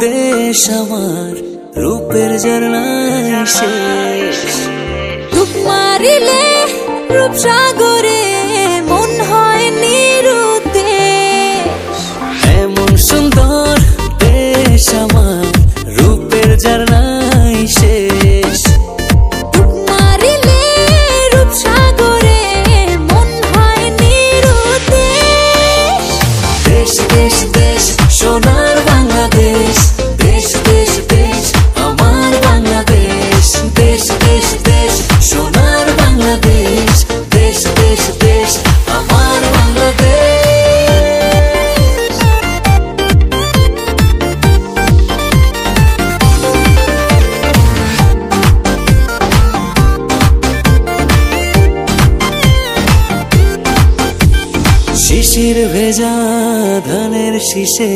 দেশ আমার রূপের ঝরনায় শেষ। ডুব মারিলে রূপসাগরে মন হয় নিরুদ্দেশ। এমন সুন্দর দেশ আমার রূপের ঝরনায় শেষ। ডুব মারিলে রূপসাগরে মন হয় নিরুদ্দেশ। দেশ দেশ দেশ সোনার বাংলাদেশ, দেশ দেশ দেশ আমার বাংলাদেশ। দেশ দেশ দেশ সোনার বাংলাদেশ, দেশ দেশ দেশ আমার বাংলাদেশ। শিশির ভেজা ধানের শীষে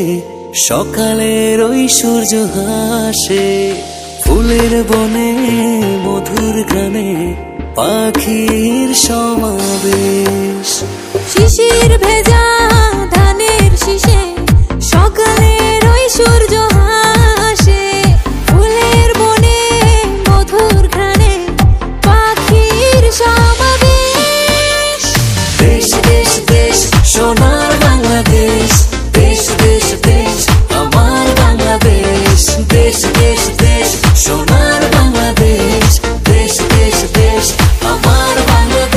সকালের ওই সূর্য হাসে। ফুলের বনে মধুর গানে পাখির সমাবেশ। শিশির ভেজা ধানের শীষে সকালের ওই সূর্য হাসে। ফুলের বনে মধুর ঘ্রাণে পাখির সমাবেশ। দেশ দেশ দেশ সোনার বাংলাদেশ, দেশ দেশ দেশ আমার বাংলাদেশ। দেশ দেশ দেশ সোনার বাংলাদেশ, দেশ দেশ দেশ আমার বাংলাদেশ।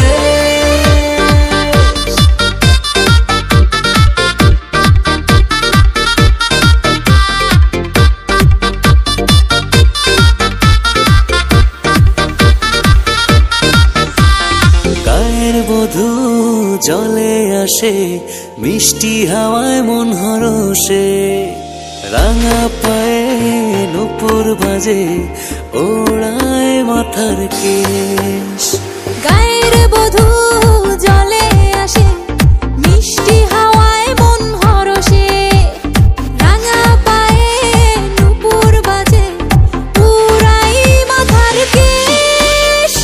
গায়ের বধূ জলে আসে, মিষ্টি হাওয়ায় মন হরষে। রাঙা পায়ে নূপুর বাজে, ওড়ায় মাথার কেশ। গায়ের বধূ জলে আসে, মিষ্টি হাওয়ায় মন হরষে। রাঙা পায়ে নূপুর বাজে, উড়াই মাথার কেশ।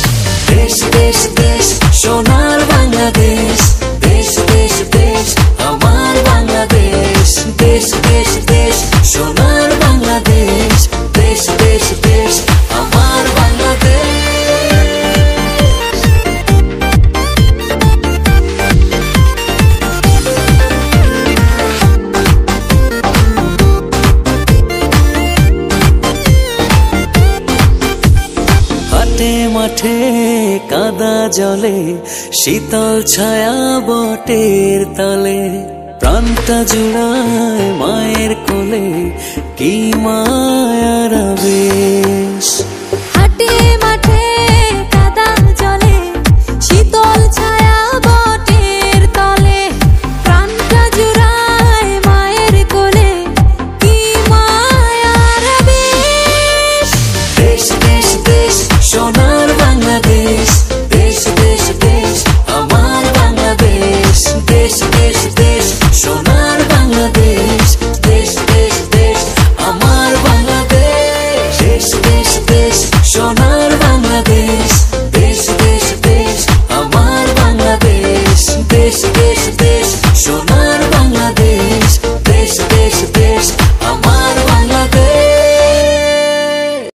দেশ দেশ দেশ সোনার বাংলাদেশ, দেশ দেশ দেশ আমার বাংলাদেশ। দেশ দেশ দেশ সোনার বাংলাদেশ, দেশ দেশ দেশ আমার বাংলাদেশ। হাটে মাঠে কাদা জলে, শীতল ছায়া বটের তলে। প্রাণটা জুড়ায় মায়ের কোলে, কি মায়ার আবেশ।